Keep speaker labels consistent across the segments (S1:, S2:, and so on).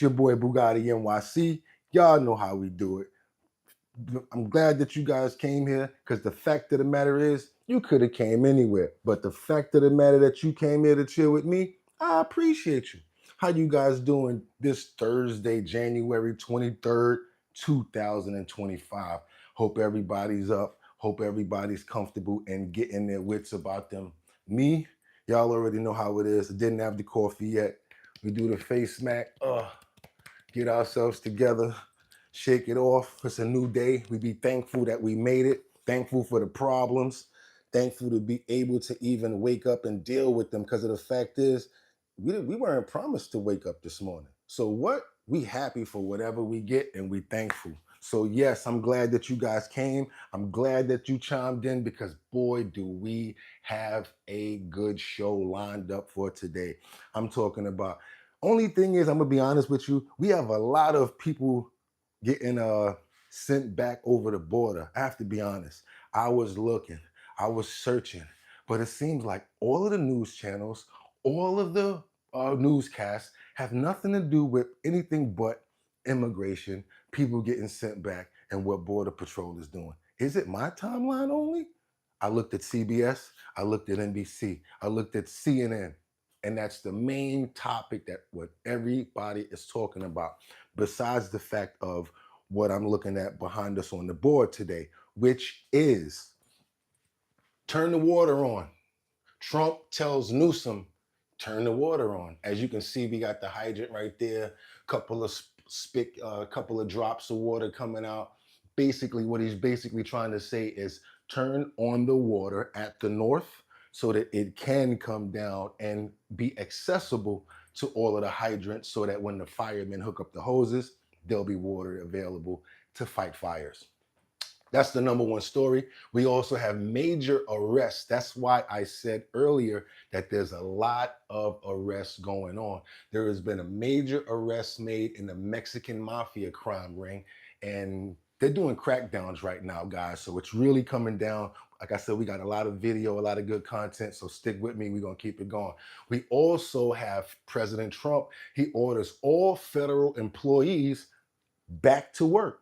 S1: your boy Bugatti NYC. Y'all know how we do it. I'm glad that you guys came here, because the fact of the matter is, you could have came anywhere. But the fact of the matter that you came here to chill with me, I appreciate you. How you guys doing this Thursday, January 23rd, 2025? Hope everybody's up. Hope everybody's comfortable and getting their wits about them. Me, y'all already know how it is. I didn't have the coffee yet. We do the face smack. Get ourselves together. Shake it off. It's a new day. We be thankful that we made it. Thankful for the problems. Thankful to be able to even wake up and deal with them, because of the fact is, we weren't promised to wake up this morning. So what? We happy for whatever we get, and we thankful. So yes, I'm glad that you guys came. I'm glad that you chimed in, because boy, do we have a good show lined up for today. I'm talking about, only thing is, I'm gonna be honest with you, we have a lot of people getting sent back over the border. I have to be honest. I was looking, I was searching, but it seems like all of the news channels, all of the newscasts have nothing to do with anything but immigration, people getting sent back, and what Border Patrol is doing. Is it my timeline only? I looked at CBS, I looked at NBC, I looked at CNN, and that's the main topic that what everybody is talking about, besides the fact of what I'm looking at behind us on the board today, which is turn the water on. Trump tells Newsome, turn the water on. As you can see, we got the hydrant right there, couple of drops of water coming out. Basically, what he's basically trying to say is turn on the water at the north so that it can come down and be accessible to all of the hydrants, so that when the firemen hook up the hoses, there'll be water available to fight fires. That's the number one story. We also have major arrests. That's why I said earlier that there's a lot of arrests going on. There has been a major arrest made in the Mexican Mafia Crime Ring, and they're doing crackdowns right now, guys. So it's really coming down. Like I said, we got a lot of video, a lot of good content, so stick with me. We're going to keep it going. We also have President Trump. He orders all federal employees back to work.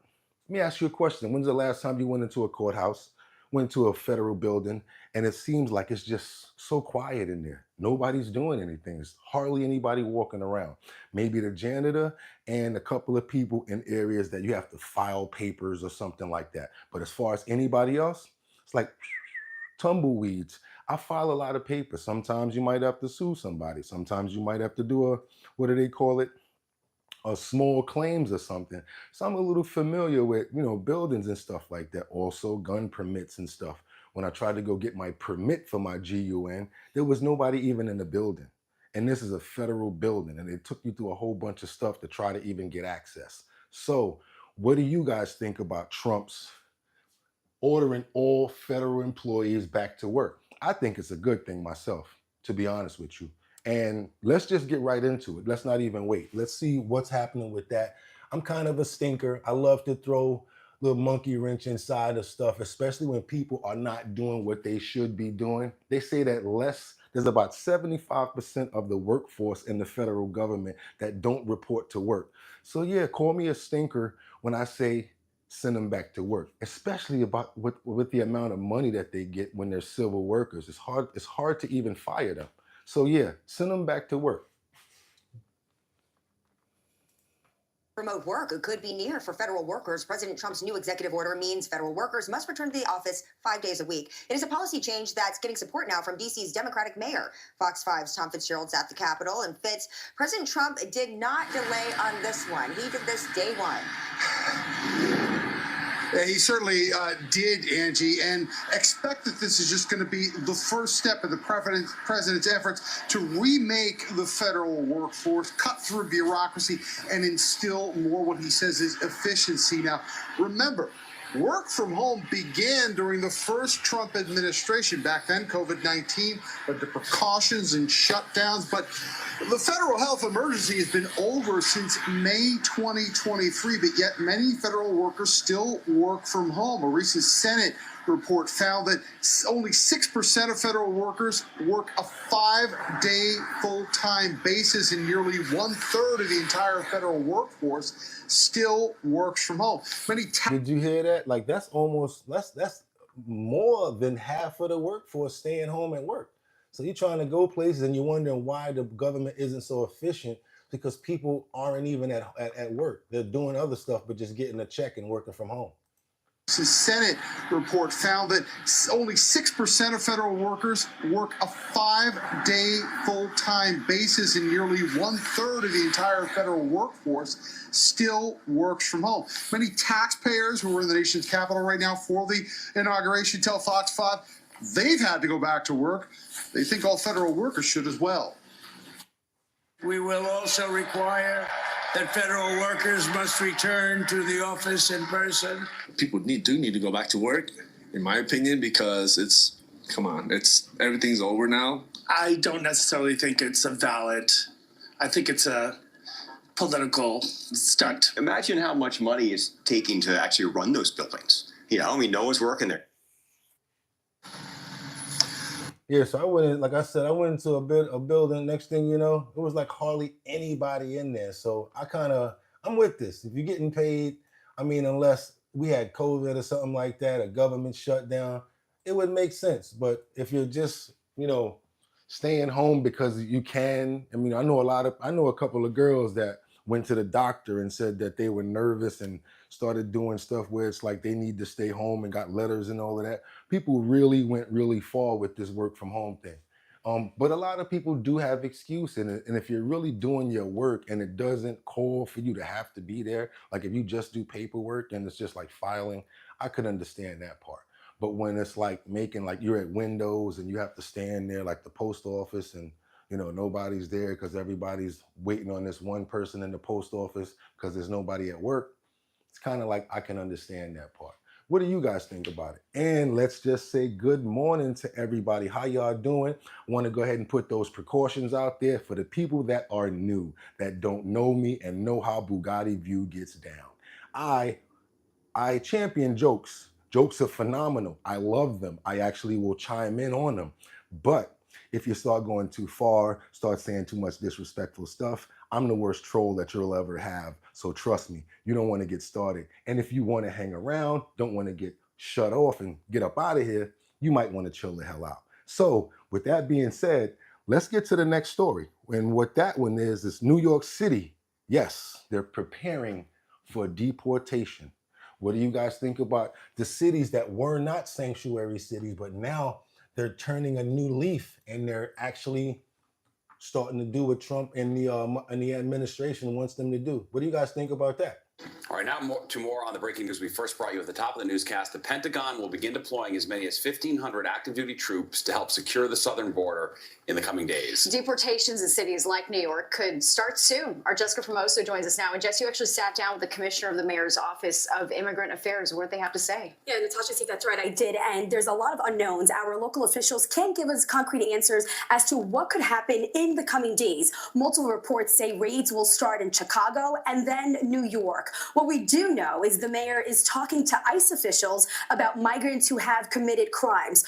S1: Let me ask you a question. When's the last time you went into a courthouse, went to a federal building, and it seems like it's just so quiet in there? Nobody's doing anything. There's hardly anybody walking around. Maybe the janitor and a couple of people in areas that you have to file papers or something like that. But as far as anybody else, it's like tumbleweeds. I file a lot of papers. Sometimes you might have to sue somebody. Sometimes you might have to do a, what do they call it? Small claims or something. So I'm a little familiar with, buildings and stuff like that. Also gun permits and stuff. When I tried to go get my permit for my GUN, there was nobody even in the building. And this is a federal building, and it took you through a whole bunch of stuff to try to even get access. So what do you guys think about Trump's ordering all federal employees back to work? I think it's a good thing myself, to be honest with you. And let's just get right into it. Let's not even wait. Let's see what's happening with that. I'm kind of a stinker. I love to throw a little monkey wrench inside of stuff, especially when people are not doing what they should be doing. They say that there's about 75% of the workforce in the federal government that don't report to work. So yeah, call me a stinker when I say send them back to work, especially about with the amount of money that they get when they're civil workers. It's hard to even fire them. So yeah, send them back to work.
S2: Remote work could be near for federal workers. President Trump's new executive order means federal workers must return to the office 5 days a week. It is a policy change that's getting support now from D.C.'s Democratic mayor. Fox 5's Tom Fitzgerald's at the Capitol. And Fitz, President Trump did not delay on this one. He did this day one.
S3: He certainly did, Angie, and expect that this is just going to be the first step of the president's efforts to remake the federal workforce, cut through bureaucracy, and instill more what he says is efficiency. Now, remember, work from home began during the first Trump administration. Back then, COVID-19 led to precautions and shutdowns, but the federal health emergency has been over since May 2023, but yet many federal workers still work from home. A recent Senate report found that only 6% of federal workers work a 5-day full-time basis, and nearly 1/3 of the entire federal workforce still works from home.
S1: Did you hear that? Like that's more than half of the workforce staying home and work. So you're trying to go places and you're wondering why the government isn't so efficient, because people aren't even at work. They're doing other stuff but just getting a check and working from home.
S3: The Senate report found that only 6% of federal workers work a 5-day full-time basis, and nearly 1/3 of the entire federal workforce still works from home. Many taxpayers who are in the nation's capital right now for the inauguration tell Fox 5 they've had to go back to work. They think all federal workers should as well.
S4: We will also require that federal workers must return to the office in person.
S5: People do need to go back to work, in my opinion, because everything's over now.
S6: I don't necessarily think it's I think it's a political stunt.
S7: Imagine how much money it's taking to actually run those buildings. No one's working there.
S1: Yeah, so I went into a building. Next thing you know, it was like hardly anybody in there. So I'm with this. If you're getting paid, unless we had COVID or something like that, a government shutdown, it would make sense. But if you're just, staying home because you can, I know a couple of girls that went to the doctor and said that they were nervous and started doing stuff where it's like they need to stay home and got letters and all of that. People really went really far with this work from home thing. But a lot of people do have excuse in it. And if you're really doing your work and it doesn't call for you to have to be there, like if you just do paperwork and it's just like filing, I could understand that part. But when it's like making, like you're at windows and you have to stand there like the post office and nobody's there because everybody's waiting on this one person in the post office because there's nobody at work. It's kind of like I can understand that part. What do you guys think about it? And let's just say good morning to everybody. How y'all doing? I want to go ahead and put those precautions out there for the people that are new, that don't know me and know how Bugatti View gets down. I champion jokes. Jokes are phenomenal. I love them. I actually will chime in on them. But if you start going too far, start saying too much disrespectful stuff, I'm the worst troll that you'll ever have. So trust me, you don't want to get started. And if you want to hang around, don't want to get shut off and get up out of here, you might want to chill the hell out. So with that being said, let's get to the next story. And what that one is New York City. Yes, they're preparing for deportation. What do you guys think about the cities that were not sanctuary cities, but now they're turning a new leaf and they're actually starting to do what Trump and the administration wants them to do? What do you guys think about that?
S8: All right, now more on the breaking news we first brought you at the top of the newscast. The Pentagon will begin deploying as many as 1,500 active duty troops to help secure the southern border in the coming days.
S9: Deportations in cities like New York could start soon. Our Jessica Formoso joins us now. And Jess, you actually sat down with the commissioner of the mayor's office of immigrant affairs. What did they have to say?
S10: Yeah, Natasha, see, that's right, I did. And there's a lot of unknowns. Our local officials can't give us concrete answers as to what could happen in the coming days. Multiple reports say raids will start in Chicago and then New York. What we do know is the mayor is talking to ICE officials about migrants who have committed crimes.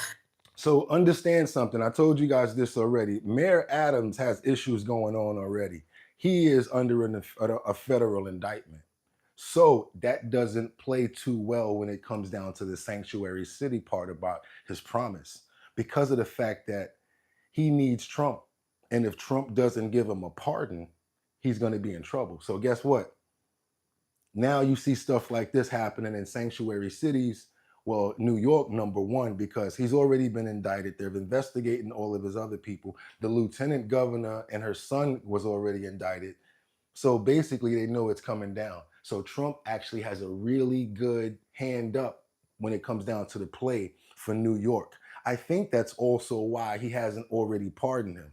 S1: So understand something. I told you guys this already. Mayor Adams has issues going on already. He is under a federal indictment. So that doesn't play too well when it comes down to the sanctuary city part about his promise, because of the fact that he needs Trump. And if Trump doesn't give him a pardon, he's going to be in trouble. So guess what? Now you see stuff like this happening in sanctuary cities. Well, New York, number one, because he's already been indicted. They're investigating all of his other people. The lieutenant governor and her son was already indicted. So basically they know it's coming down. So Trump actually has a really good hand up when it comes down to the play for New York. I think that's also why he hasn't already pardoned him.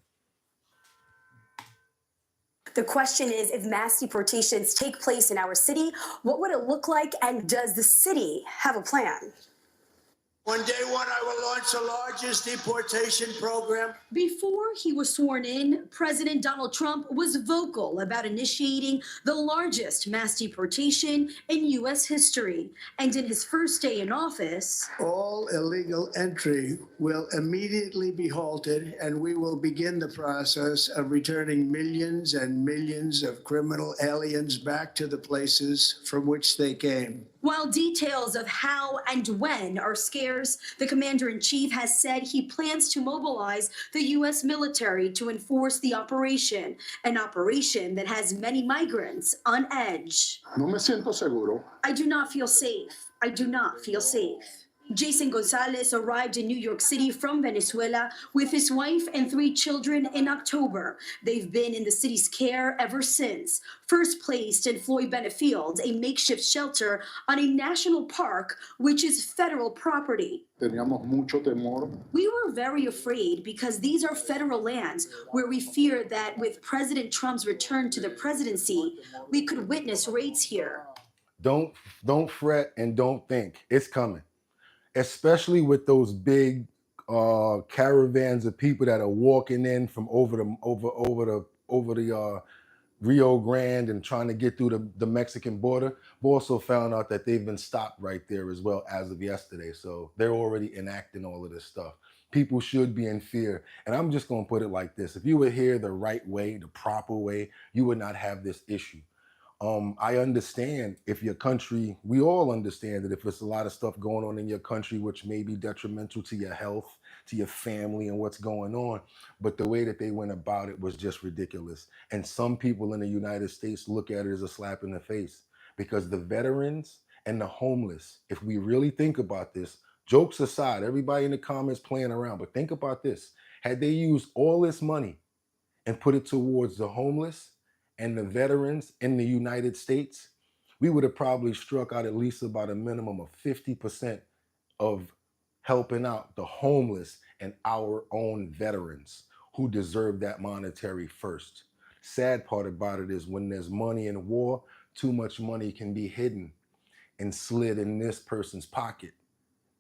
S10: The question is, if mass deportations take place in our city, what would it look like, and does the city have a plan?
S4: On day one, I will launch the largest deportation program.
S10: Before he was sworn in, President Donald Trump was vocal about initiating the largest mass deportation in U.S. history. And in his first day in office,
S4: All illegal entry will immediately be halted, and we will begin the process of returning millions and millions of criminal aliens back to the places from which they came.
S10: while details of how and when are scarce, the commander-in-chief has said he plans to mobilize the U.S. military to enforce the operation, an operation that has many migrants on edge.
S3: No me siento seguro.
S10: I do not feel safe. I do not feel safe. Jason Gonzalez arrived in New York City from Venezuela with his wife and 3 children in October. They've been in the city's care ever since. First placed in Floyd Bennett Field, a makeshift shelter on a national park, which is federal property.
S3: Teníamos mucho temor.
S10: We were very afraid because these are federal lands where we fear that with President Trump's return to the presidency, we could witness raids here.
S1: Don't fret and don't think. It's coming. Especially with those big caravans of people that are walking in from over the Rio Grande and trying to get through the Mexican border. We also found out that they've been stopped right there as well as of yesterday. So they're already enacting all of this stuff. People should be in fear. And I'm just going to put it like this. If you were here the right way, the proper way, you would not have this issue. I understand if your country, we all understand that if there's a lot of stuff going on in your country which may be detrimental to your health, to your family and what's going on, but the way that they went about it was just ridiculous. And some people in the United States look at it as a slap in the face because the veterans and the homeless, if we really think about this, jokes aside, everybody in the comments playing around, but think about this. Had they used all this money and put it towards the homeless and the veterans in the United States, we would have probably struck out at least about a minimum of 50% of helping out the homeless and our own veterans who deserve that monetary first. Sad part about it is when there's money in war, too much money can be hidden and slid in this person's pocket.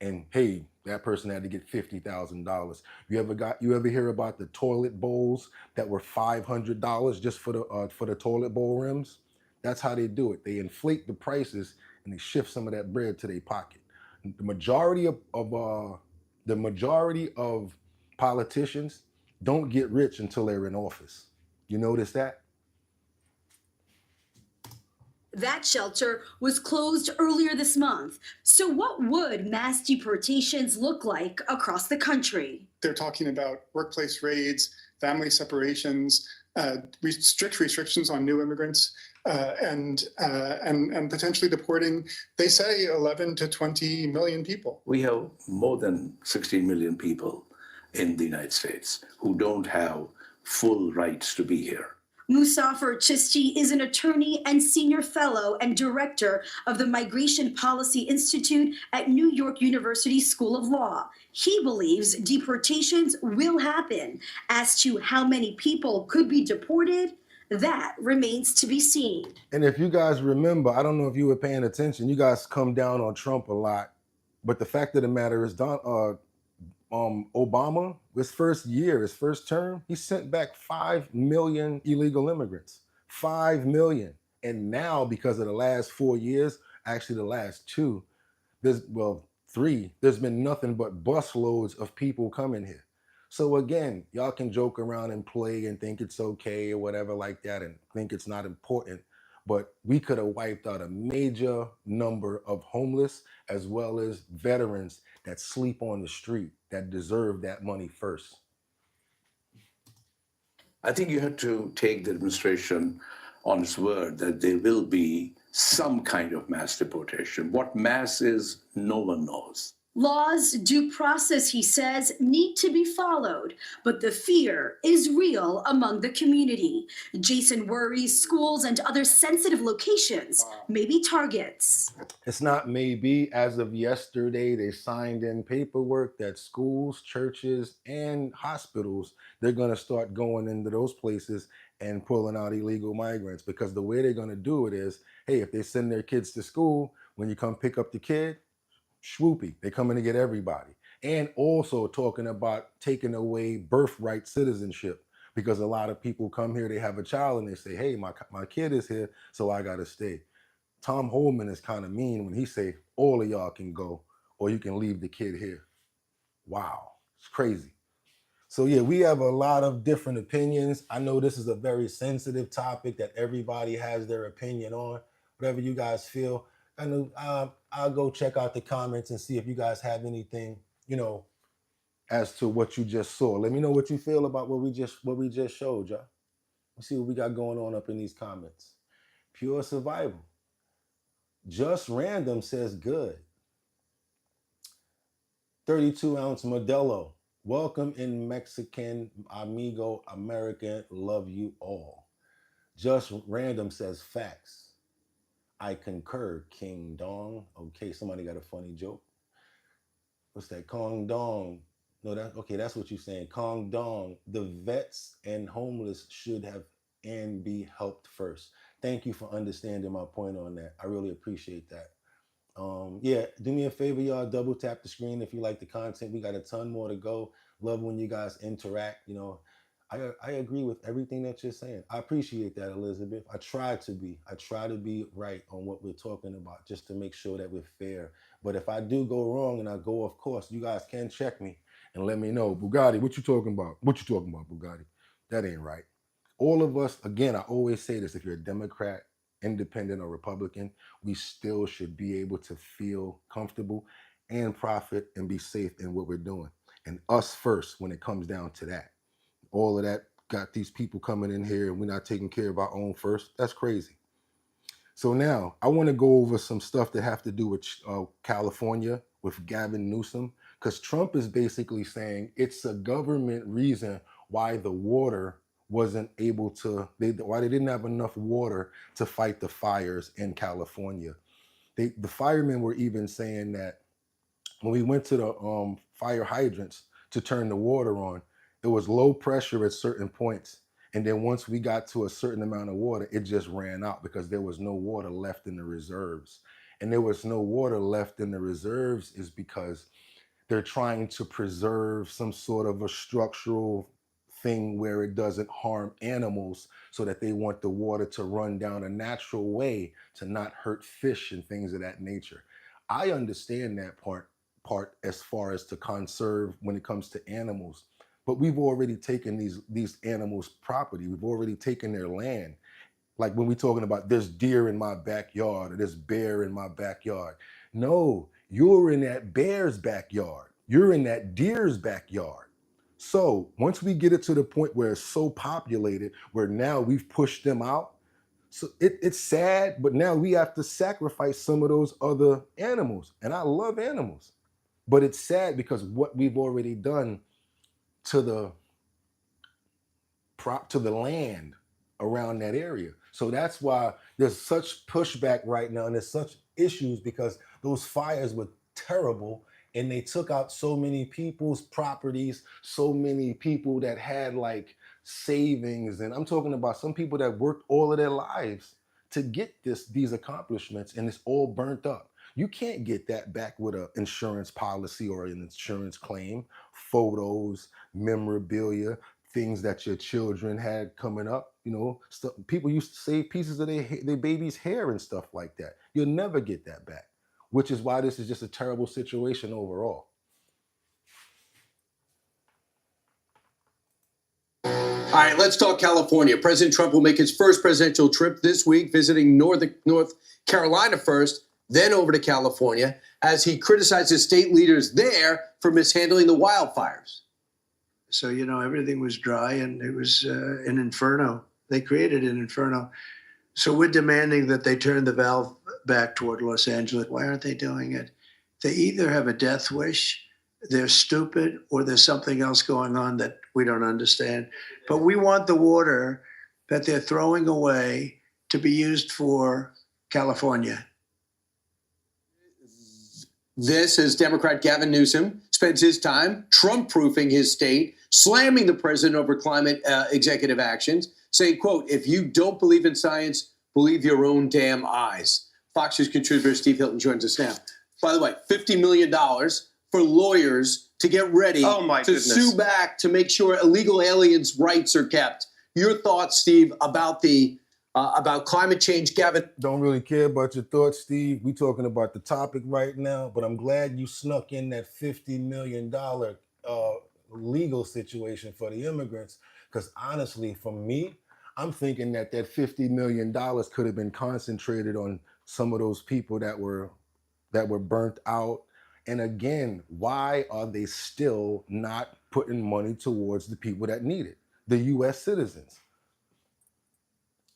S1: And hey, that person had to get $50,000. You ever hear about the toilet bowls that were $500 just for the toilet bowl rims? That's how they do it. They inflate the prices and they shift some of that bread to their pocket. The majority of politicians don't get rich until they're in office. You notice that?
S10: That shelter was closed earlier this month. So what would mass deportations look like across the country?
S11: They're talking about workplace raids, family separations, strict restrictions on new immigrants, and potentially deporting, they say, 11 to 20 million people.
S12: We have more than 16 million people in the United States who don't have full rights to be here.
S10: Musafer Chisti is an attorney and senior fellow and director of the Migration Policy Institute at New York University School of Law. He believes deportations will happen. As to how many people could be deported, that remains to be seen.
S1: And if you guys remember, I don't know if you were paying attention, you guys come down on Trump a lot, but the fact of the matter is Obama, his first term, he sent back 5 million illegal immigrants. 5 million. And now, because of the last 4 years, actually the last 2, 3, there's been nothing but busloads of people coming here. So again, y'all can joke around and play and think it's okay or whatever like that and think it's not important. But we could have wiped out a major number of homeless as well as veterans that sleep on the street that deserve that money first.
S12: I think you have to take the administration on its word that there will be some kind of mass deportation. What mass is, no one knows.
S10: Laws, due process, he says, need to be followed, but the fear is real among the community. Jason worries schools and other sensitive locations may be targets.
S1: It's not maybe. As of yesterday, they signed in paperwork that schools, churches, and hospitals, they're going to start going into those places and pulling out illegal migrants, because the way they're going to do it is, hey, if they send their kids to school, when you come pick up the kid, Swoopy, they're coming to get everybody. And also talking about taking away birthright citizenship, because a lot of people come here, they have a child and they say, hey, my kid is here, so I gotta stay. Tom Holman is kind of mean when he say, all of y'all can go, or you can leave the kid here. Wow, it's crazy. So yeah, we have a lot of different opinions. I know this is a very sensitive topic that everybody has their opinion on. Whatever you guys feel, I know I'll go check out the comments and see if you guys have anything, as to what you just saw. Let me know what you feel about what we just showed, y'all. Let's see what we got going on up in these comments. Pure survival. Just Random says good. 32-ounce Modelo. Welcome in Mexican, amigo, American, love you all. Just Random says facts. I concur, King Dong. Okay, somebody got a funny joke. What's that? Kong Dong. No, that's what you're saying. Kong Dong. The vets and homeless should have and be helped first. Thank you for understanding my point on that. I really appreciate that. Yeah, do me a favor, y'all. Double tap the screen if you like the content. We got a ton more to go. Love when you guys interact. I agree with everything that you're saying. I appreciate that, Elizabeth. I try to be right on what we're talking about, just to make sure that we're fair. But if I do go wrong and I go off course, you guys can check me and let me know. Bugatti, what you talking about? What you talking about, Bugatti? That ain't right. All of us, again, I always say this, if you're a Democrat, independent, or Republican, we still should be able to feel comfortable and profit and be safe in what we're doing. And us first when it comes down to that. All of that got these people coming in here and we're not taking care of our own first. That's crazy. So now I want to go over some stuff that have to do with California with Gavin Newsome, because Trump is basically saying it's a government reason why the water wasn't able to, why they didn't have enough water to fight the fires in California. The firemen were even saying that when we went to the fire hydrants to turn the water on, it was low pressure at certain points. And then once we got to a certain amount of water, it just ran out because there was no water left in the reserves. And there was no water left in the reserves is because they're trying to preserve some sort of a structural thing where it doesn't harm animals, so that they want the water to run down a natural way to not hurt fish and things of that nature. I understand that part as far as to conserve when it comes to animals. But we've already taken these animals' property. We've already taken their land. Like when we're talking about there's deer in my backyard or there's bear in my backyard. No, you're in that bear's backyard. You're in that deer's backyard. So once we get it to the point where it's so populated, where now we've pushed them out, so it's sad, but now we have to sacrifice some of those other animals. And I love animals, but it's sad because what we've already done to the land around that area. So that's why there's such pushback right now and there's such issues, because those fires were terrible and they took out so many people's properties, so many people that had like savings. And I'm talking about some people that worked all of their lives to get these accomplishments, and it's all burnt up. You can't get that back with an insurance policy or an insurance claim. Photos, memorabilia, things that your children had coming up, stuff. People used to save pieces of their baby's hair and stuff like that. You'll never get that back, which is why this is just a terrible situation overall.
S13: All right, let's talk California. President Trump will make his first presidential trip this week, visiting North Carolina first, then over to California, as he criticizes state leaders there for mishandling the wildfires.
S4: So, everything was dry and it was an inferno. They created an inferno. So we're demanding that they turn the valve back toward Los Angeles. Why aren't they doing it? They either have a death wish, they're stupid, or there's something else going on that we don't understand. But we want the water that they're throwing away to be used for California.
S13: This is Democrat Gavin Newsome spends his time Trump-proofing his state, slamming the president over climate executive actions, saying, quote, if you don't believe in science, believe your own damn eyes. Fox News contributor Steve Hilton joins us now. by the way, $50 million for lawyers to get ready to sue back to make sure illegal aliens' rights are kept. Your thoughts, Steve, about about climate change, Gavin?
S1: Don't really care about your thoughts, Steve. We talking about the topic right now, but I'm glad you snuck in that $50 million legal situation for the immigrants, because honestly, for me, I'm thinking that $50 million could have been concentrated on some of those people that were burnt out. And again, why are they still not putting money towards the people that need it? The U.S. citizens.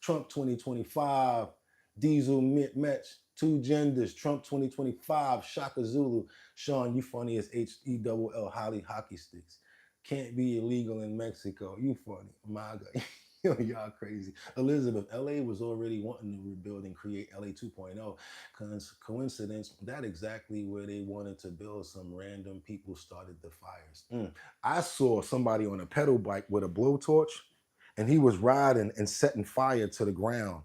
S1: Trump 2025, Diesel Mitch, two genders, Trump 2025, Shaka Zulu, Sean, you funny as HELL, Holly Hockey Sticks. Can't be illegal in Mexico. You funny. MAGA. Y'all crazy. Elizabeth, LA was already wanting to rebuild and create LA 2.0. Coincidence, that exactly where they wanted to build. Some random people started the fires. I saw somebody on a pedal bike with a blowtorch, and he was riding and setting fire to the ground.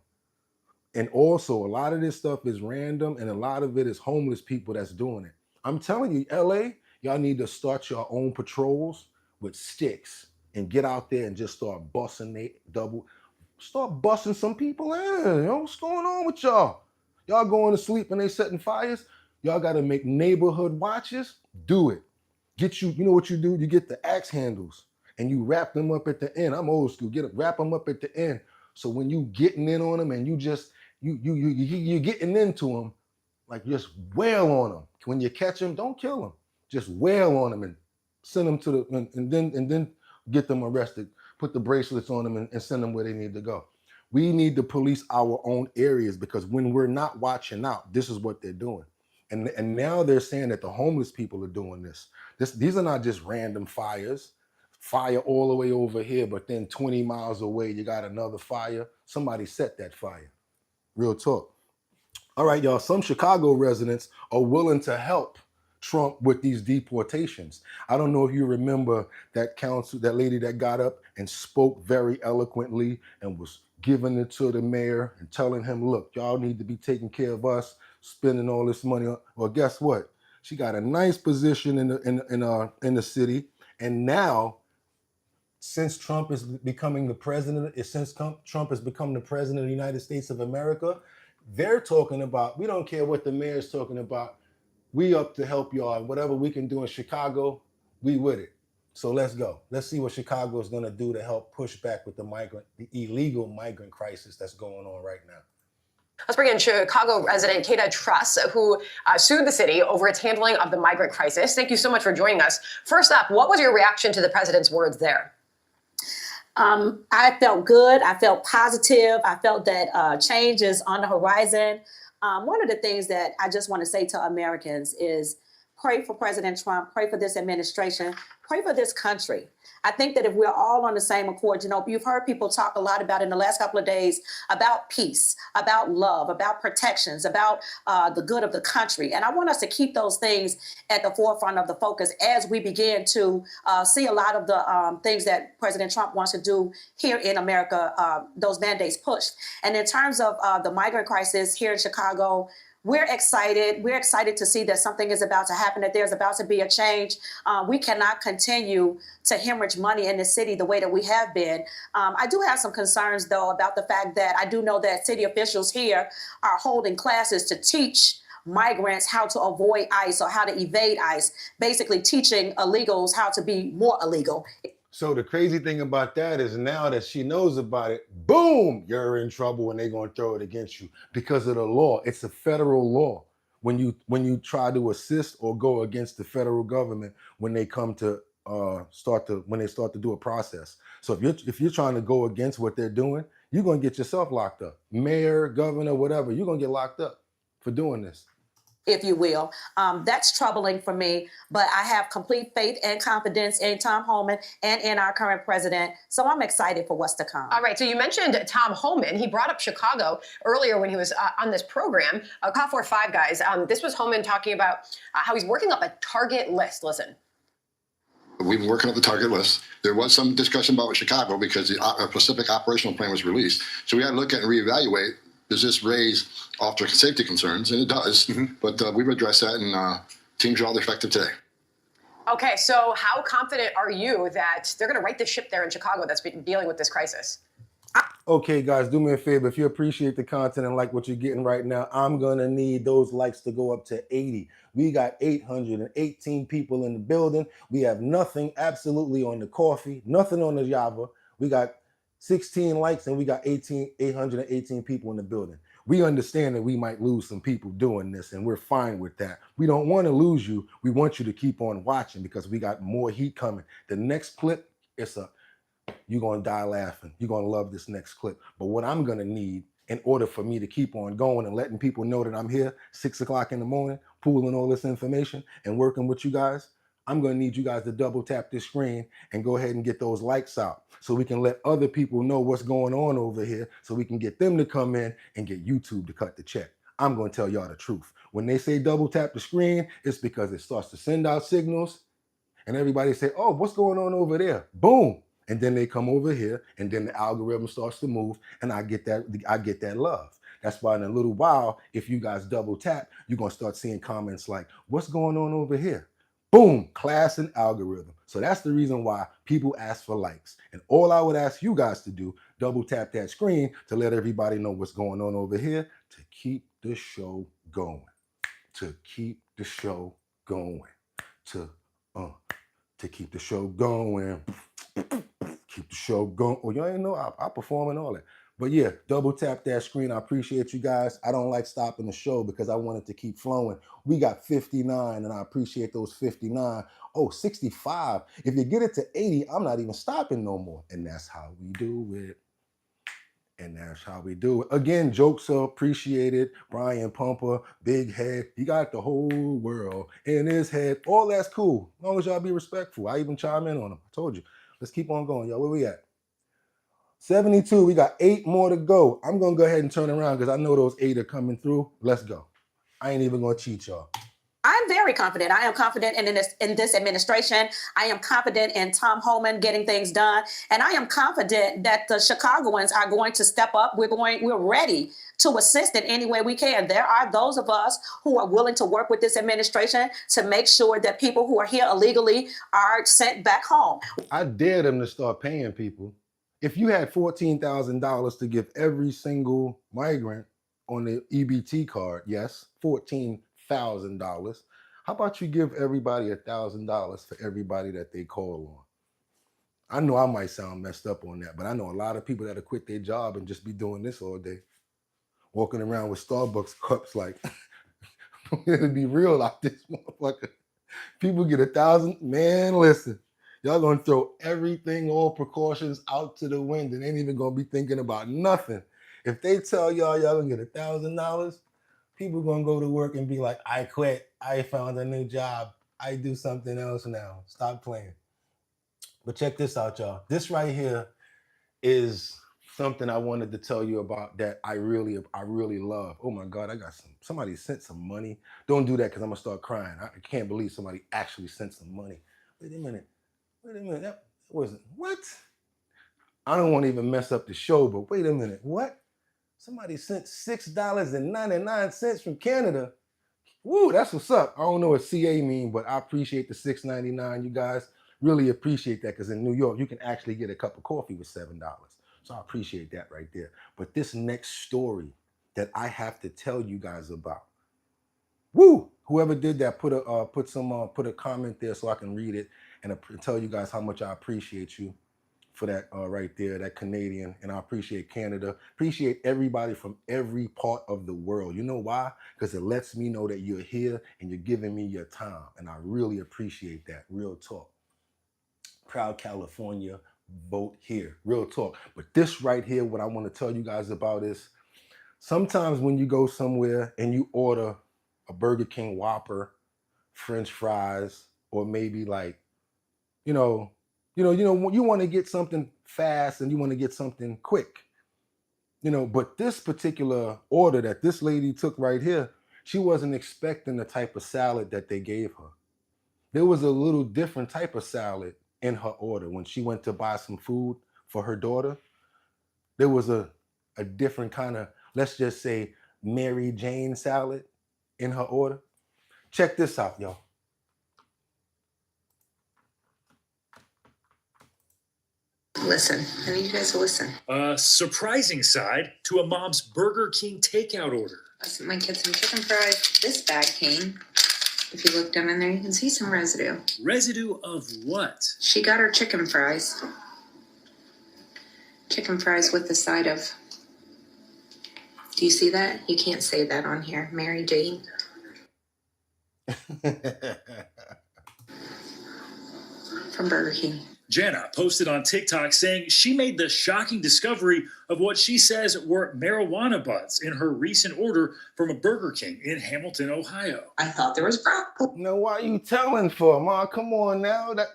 S1: And also, a lot of this stuff is random, and a lot of it is homeless people that's doing it. I'm telling you, LA, y'all need to start your own patrols with sticks and get out there and just start busting start busting some people in. What's going on with y'all? Y'all going to sleep and they setting fires? Y'all got to make neighborhood watches? Do it. You know what you do? You get the axe handles and you wrap them up at the end. I'm old school. Wrap them up at the end. So when you getting in on them and you're getting into them, like just wail on them. When you catch them, don't kill them. Just wail on them and send them to and then get them arrested, put the bracelets on them and send them where they need to go. We need to police our own areas, because when we're not watching out, this is what they're doing. And now they're saying that the homeless people are doing this. These are not just random fires. Fire all the way over here, but then 20 miles away, you got another fire. Somebody set that fire. Real talk. All right, y'all, some Chicago residents are willing to help Trump with these deportations. I don't know if you remember that lady that got up and spoke very eloquently and was giving it to the mayor and telling him, look, y'all need to be taking care of us, spending all this money. Well, guess what? She got a nice position in the city. And now, since Trump is becoming the president, Trump has become the president of the United States of America, they're talking about, we don't care what the mayor's talking about. We up to help y'all, and whatever we can do in Chicago, we with it. So let's go. Let's see what Chicago is going to do to help push back with the illegal migrant crisis that's going on right now.
S14: Let's bring in Chicago resident Kata Truss, who sued the city over its handling of the migrant crisis. Thank you so much for joining us. First up, what was your reaction to the president's words there?
S15: I felt good. I felt positive. I felt that change is on the horizon. One of the things that I just want to say to Americans is pray for President Trump, pray for this administration, pray for this country. I think that if we're all on the same accord, you've heard people talk a lot about in the last couple of days about peace, about love, about protections, about the good of the country. And I want us to keep those things at the forefront of the focus as we begin to see a lot of the things that President Trump wants to do here in America, those mandates pushed. And in terms of the migrant crisis here in Chicago, we're excited. We're excited to see that something is about to happen, that there's about to be a change. We cannot continue to hemorrhage money in the city the way that we have been. I do have some concerns, though, about the fact that I do know that city officials here are holding classes to teach migrants how to avoid ICE or how to evade ICE, basically teaching illegals how to be more illegal.
S1: So the crazy thing about that is now that she knows about it, boom, you're in trouble and they're going to throw it against you because of the law. It's a federal law. When you try to assist or go against the federal government when they come to start to do a process. So if you're trying to go against what they're doing, you're going to get yourself locked up. Mayor, governor, whatever, you're going to get locked up for doing this,
S15: if you will. That's troubling for me, but I have complete faith and confidence in Tom Holman and in our current president. So I'm excited for what's to come.
S14: All right, so you mentioned Tom Holman. He brought up Chicago earlier when he was on this program. Call for Five Guys. This was Holman talking about how he's working up a target list. Listen.
S16: We've been working up the target list. There was some discussion about Chicago because the Pacific operational plan was released. So we had to look at and reevaluate does this raise officer safety concerns? And it does, but we've addressed that, and teams are all effective today.
S14: Okay, so how confident are you that they're going to right the ship there in Chicago that's been dealing with this crisis?
S1: Okay, guys, do me a favor. If you appreciate the content and like what you're getting right now, I'm going to need those likes to go up to 80. We got 818 people in the building. We have nothing absolutely on the coffee, nothing on the Java. We got 16 likes and we got 818 people in the building. We understand that we might lose some people doing this, and we're fine with that. We don't want to lose you. We want you to keep on watching because we got more heat coming. The next clip, you're going to die laughing. You're going to love this next clip. But what I'm going to need in order for me to keep on going and letting people know that I'm here 6 o'clock in the morning, pooling all this information and working with you guys, I'm going to need you guys to double tap this screen and go ahead and get those likes out so we can let other people know what's going on over here so we can get them to come in and get YouTube to cut the check. I'm going to tell y'all the truth. When they say double tap the screen, it's because it starts to send out signals and everybody say, oh, what's going on over there? Boom. And then they come over here and then the algorithm starts to move and I get that love. That's why in a little while, if you guys double tap, you're going to start seeing comments like, what's going on over here? Boom, class and algorithm. So that's the reason why people ask for likes. And all I would ask you guys to do, double tap that screen to let everybody know what's going on over here to keep the show going. To keep the show going. To keep the show going. Keep the show going. Oh, y'all ain't know I perform and all that. But yeah, double tap that screen. I appreciate you guys. I don't like stopping the show because I want it to keep flowing. We got 59 and I appreciate those 59. Oh, 65. If you get it to 80, I'm not even stopping no more. And that's how we do it. And that's how we do it. Again, jokes are appreciated. Brian Pumper, big head. He got the whole world in his head. All that's cool. As long as y'all be respectful. I even chime in on them. I told you. Let's keep on going, y'all. Where we at? 72. We got 8 more to go. I'm going to go ahead and turn around because I know those 8 are coming through. Let's go. I ain't even going to cheat y'all.
S15: I'm very confident. I am confident in this administration. I am confident in Tom Holman getting things done. And I am confident that the Chicagoans are going to step up. We're ready to assist in any way we can. There are those of us who are willing to work with this administration to make sure that people who are here illegally are sent back home.
S1: I dare them to start paying people. If you had $14,000 to give every single migrant on the EBT card, yes, $14,000. How about you give everybody $1,000 for everybody that they call on? I know I might sound messed up on that, but I know a lot of people that'll quit their job and just be doing this all day. Walking around with Starbucks cups like, it'll be real out this motherfucker. People get $1,000. Man, listen. Y'all gonna throw everything, all precautions out to the wind and ain't even gonna be thinking about nothing. If they tell y'all gonna get $1,000, people gonna go to work and be like, I quit. I found a new job. I do something else now. Stop playing. But check this out, y'all. This right here is something I wanted to tell you about that I really love. Oh my God, I got somebody sent some money. Don't do that because I'm gonna start crying. I can't believe somebody actually sent some money. Wait a minute, that wasn't, what? I don't want to even mess up the show, but wait a minute, what? Somebody sent $6.99 from Canada. Woo, that's what's up. I don't know what CA mean, but I appreciate the $6.99. You guys really appreciate that because in New York, you can actually get a cup of coffee with $7. So I appreciate that right there. But this next story that I have to tell you guys about. Woo! Whoever did that, put a comment there so I can read it and tell you guys how much I appreciate you for that right there, that Canadian. And I appreciate Canada. Appreciate everybody from every part of the world. You know why? Because it lets me know that you're here and you're giving me your time. And I really appreciate that. Real talk. Proud California, vote here. Real talk. But this right here, what I want to tell you guys about is sometimes when you go somewhere and you order a Burger King Whopper, French fries, or maybe like, you want to get something fast and you want to get something quick, but this particular order that this lady took right here, she wasn't expecting the type of salad that they gave her. There was a little different type of salad in her order. When she went to buy some food for her daughter, there was a different kind of let's just say Mary Jane salad in her order. Check this out, y'all.
S2: Listen, I need you guys to listen.
S17: A surprising side to a mom's Burger King takeout order.
S2: I sent my kids some chicken fries. This bag came. If you look down in there, you can see some residue.
S17: Residue of what?
S2: She got her chicken fries. Chicken fries with the side of... Do you see that? You can't say that on here. Mary Jane. From Burger King.
S17: Jana posted on TikTok saying she made the shocking discovery of what she says were marijuana buds in her recent order from a Burger King in Hamilton, Ohio.
S2: I thought there was broccoli.
S1: No, why you telling for, Ma? Come on now. That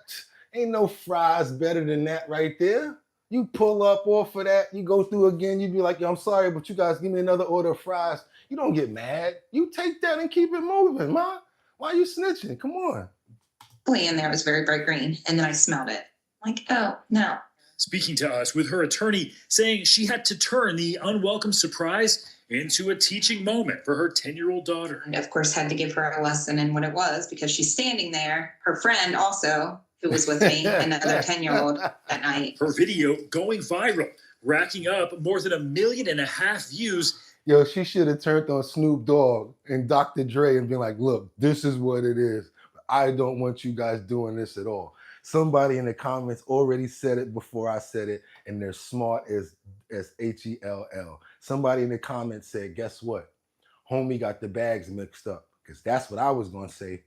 S1: ain't no fries better than that right there. You pull up off of that, you go through again, you be like, yo, I'm sorry, but you guys give me another order of fries. You don't get mad. You take that and keep it moving, Ma. Why you snitching? Come on.
S2: In there was very bright green, and then I smelled it. Like, oh, no.
S17: Speaking to us with her attorney saying she had to turn the unwelcome surprise into a teaching moment for her 10-year-old daughter.
S2: And of course, had to give her a lesson in what it was because she's standing there. Her friend also, who was with me, another 10-year-old that night.
S17: Her video going viral, racking up more than 1.5 million views.
S1: Yo, she should have turned on Snoop Dogg and Dr. Dre and been like, look, this is what it is. I don't want you guys doing this at all. Somebody in the comments already said it before I said it, and they're smart as Hell. Somebody in the comments said, guess what? Homie got the bags mixed up, because that's what I was going to say.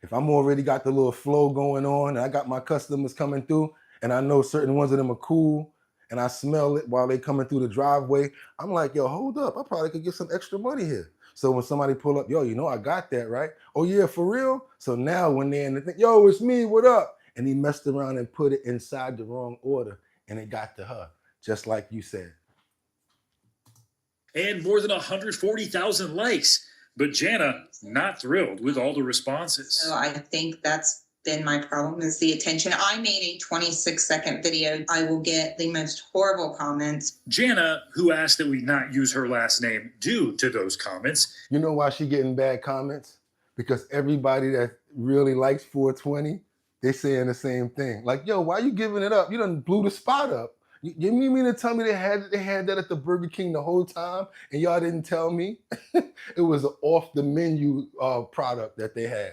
S1: If I'm already got the little flow going on, and I got my customers coming through, and I know certain ones of them are cool, and I smell it while they coming through the driveway, I'm like, yo, hold up. I probably could get some extra money here. So when somebody pull up, yo, you know I got that, right? Oh, yeah, for real? So now when they're in the thing, yo, it's me, what up? And he messed around and put it inside the wrong order, and it got to her, just like you said.
S17: And more than 140,000 likes. But Jana, not thrilled with all the responses.
S2: So I think that's been my problem is the attention. I made a 26-second video. I will get the most horrible comments.
S17: Jana, who asked that we not use her last name due to those comments.
S1: You know why she getting bad comments? Because everybody that really likes 420, they saying the same thing. Like, yo, why you giving it up? You done blew the spot up. You mean to tell me they had that at the Burger King the whole time and y'all didn't tell me? It was an off the menu product that they had.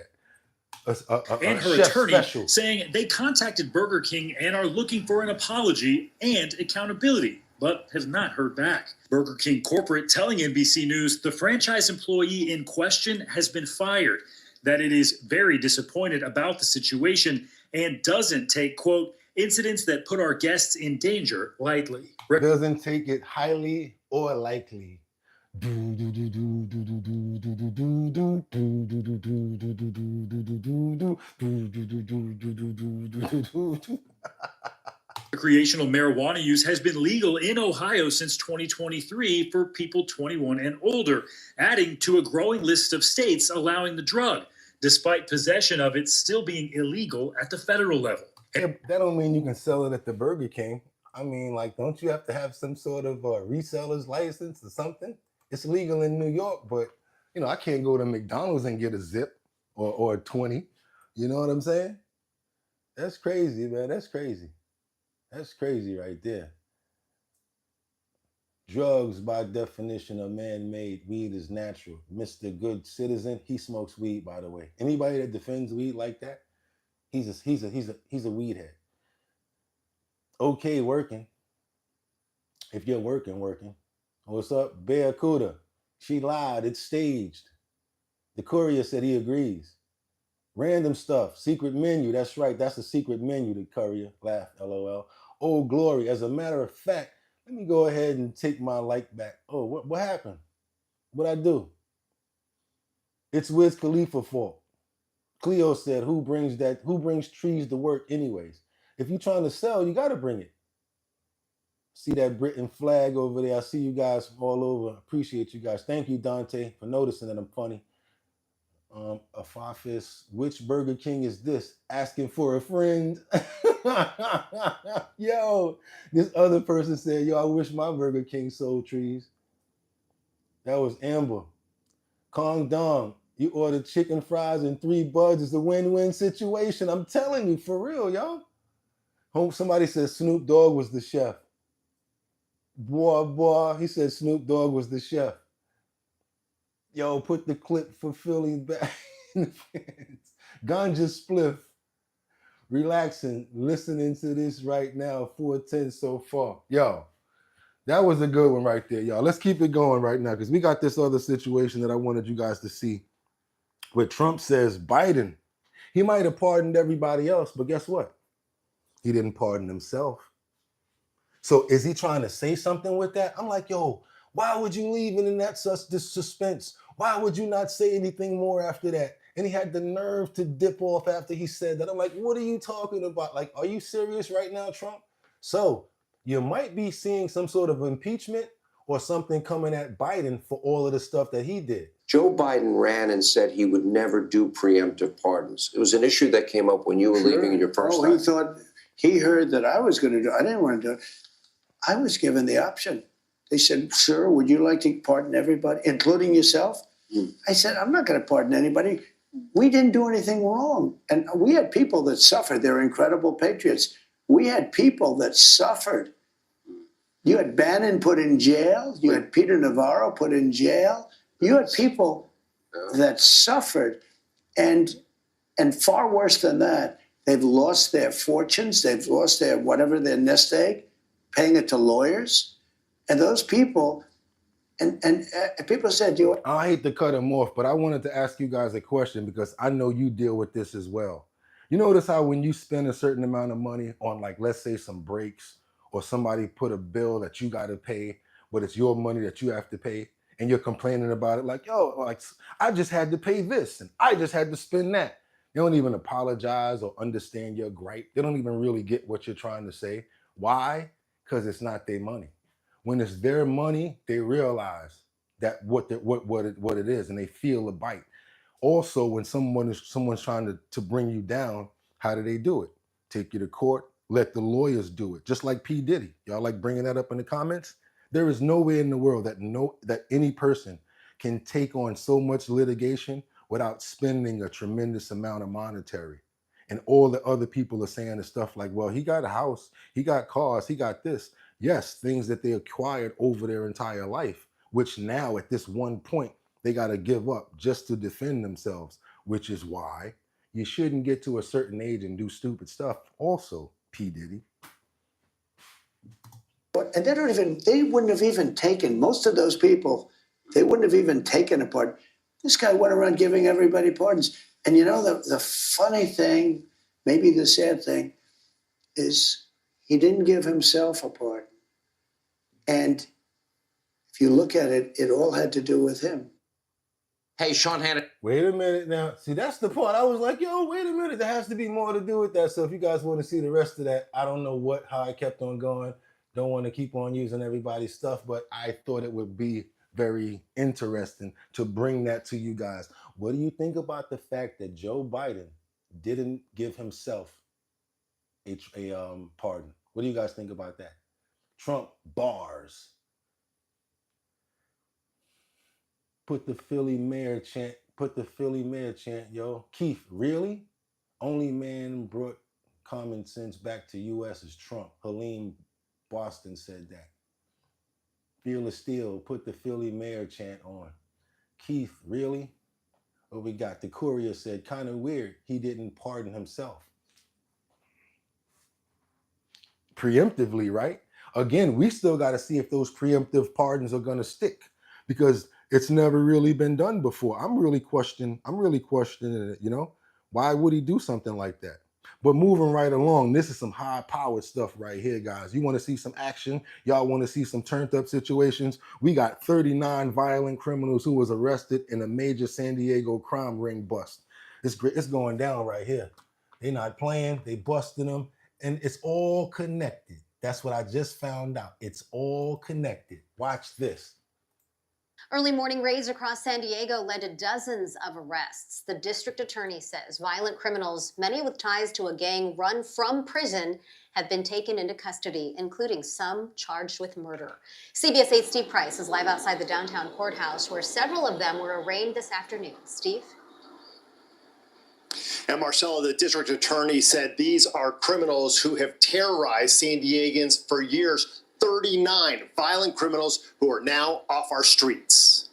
S17: And her attorney special. Saying they contacted Burger King and are looking for an apology and accountability, but have not heard back. Burger King corporate telling NBC News the franchise employee in question has been fired, that it is very disappointed about the situation and doesn't take, quote, incidents that put our guests in danger lightly.
S1: Doesn't take it highly or likely.
S17: Recreational marijuana use has been legal in Ohio since 2023 for people 21 and older, adding to a growing list of states allowing the drug, despite possession of it still being illegal at the federal level.
S1: That don't mean you can sell it at the Burger King. I mean, like, don't you have to have some sort of reseller's license or something? It's legal in New York, but, you know, I can't go to McDonald's and get a zip or a 20. You know what I'm saying? That's crazy, man. That's crazy. That's crazy right there. Drugs, by definition, are man-made. Weed is natural. Mr. Good Citizen, he smokes weed, by the way. Anybody that defends weed like that, he's a weed head. Okay, working. If you're working. What's up? Barracuda. She lied. It's staged. The courier said he agrees. Random stuff. Secret menu. That's right. That's a secret menu, the courier. Laugh, LOL. Oh, glory. As a matter of fact, let me go ahead and take my like back. Oh, what happened? What'd I do? It's Wiz Khalifa's fault. Cleo said, who brings trees to work anyways? If you're trying to sell, you got to bring it. See that Britain flag over there? I see you guys all over. Appreciate you guys. Thank you, Dante, for noticing that I'm funny. Afafis, which Burger King is this? Asking for a friend. Yo, this other person said, yo, I wish my Burger King sold trees. That was Amber. Kong Dong, you ordered chicken fries and 3 buds. It's a win-win situation. I'm telling you, for real, y'all. Somebody said Snoop Dogg was the chef. Boy, he said Snoop Dogg was the chef. Yo, put the clip for Philly back in the fans. Ganja Spliff. Relaxing, listening to this right now, 410 so far. Yo, that was a good one right there, y'all. Let's keep it going right now because we got this other situation that I wanted you guys to see. Where Trump says Biden, he might have pardoned everybody else, but guess what? He didn't pardon himself. So is he trying to say something with that? I'm like, yo, why would you leave it in that this suspense? Why would you not say anything more after that? And he had the nerve to dip off after he said that. I'm like, what are you talking about? Like, are you serious right now, Trump? So you might be seeing some sort of impeachment or something coming at Biden for all of the stuff that he did.
S18: Joe Biden ran and said he would never do preemptive pardons. It was an issue that came up when you were leaving in your first time.
S4: He thought, he heard that I was going to do it. I didn't want to do it. I was given the option. They said, sir, would you like to pardon everybody, including yourself? I said, I'm not going to pardon anybody. We didn't do anything wrong. And we had people that suffered. They're incredible patriots. We had people that suffered. You had Bannon put in jail. You had Peter Navarro put in jail. You had people that suffered. And far worse than that, they've lost their fortunes. They've lost their whatever, their nest egg, paying it to lawyers. And those people, and people said,
S1: I hate to cut him off, but I wanted to ask you guys a question because I know you deal with this as well. You notice how when you spend a certain amount of money on, like, let's say some brakes, or somebody put a bill that you got to pay, but it's your money that you have to pay, and you're complaining about it like, yo, like, I just had to pay this, and I just had to spend that. They don't even apologize or understand your gripe. They don't even really get what you're trying to say. Why? Because it's not their money. When it's their money, they realize that what it is, and they feel the bite. Also, when someone's trying to bring you down, how do they do it? Take you to court, let the lawyers do it. Just like P. Diddy. Y'all like bringing that up in the comments? There is no way in the world that any person can take on so much litigation without spending a tremendous amount of monetary. And all the other people are saying the stuff like, well, he got a house, he got cars, he got this. Yes, things that they acquired over their entire life, which now at this one point, they got to give up just to defend themselves, which is why you shouldn't get to a certain age and do stupid stuff. Also, P. Diddy.
S4: And they wouldn't have even taken, most of those people, they wouldn't have even taken a pardon. This guy went around giving everybody pardons. And you know, the funny thing, maybe the sad thing, is he didn't give himself a pardon. And if you look at it, it all had to do with him.
S18: Hey, Sean Hannity.
S1: Wait a minute now. See, that's the part. I was like, yo, wait a minute. There has to be more to do with that. So if you guys want to see the rest of that, I don't know how I kept on going. Don't want to keep on using everybody's stuff, but I thought it would be very interesting to bring that to you guys. What do you think about the fact that Joe Biden didn't give himself a pardon? What do you guys think about that? Trump bars. Put the Philly mayor chant. Put the Philly mayor chant, yo. Keith, really? Only man brought common sense back to U.S. is Trump. Helene Boston said that. Feel the steel. Put the Philly mayor chant on. Keith, really? What we got? The Courier said, kind of weird. He didn't pardon himself. Preemptively, right? Again, we still got to see if those preemptive pardons are going to stick because it's never really been done before. I'm really questioning it, you know? Why would he do something like that? But moving right along, this is some high-powered stuff right here, guys. You want to see some action? Y'all want to see some turned-up situations? We got 39 violent criminals who was arrested in a major San Diego crime ring bust. It's great. It's going down right here. They not playing. They busting them. And it's all connected. That's what I just found out. It's all connected. Watch this.
S19: Early morning raids across San Diego led to dozens of arrests. The district attorney says violent criminals, many with ties to a gang run from prison, have been taken into custody, including some charged with murder. CBS 8's Steve Price is live outside the downtown courthouse, where several of them were arraigned this afternoon. Steve?
S20: And Marcella, the district attorney, said these are criminals who have terrorized San Diegans for years. 39 violent criminals who are now off our streets.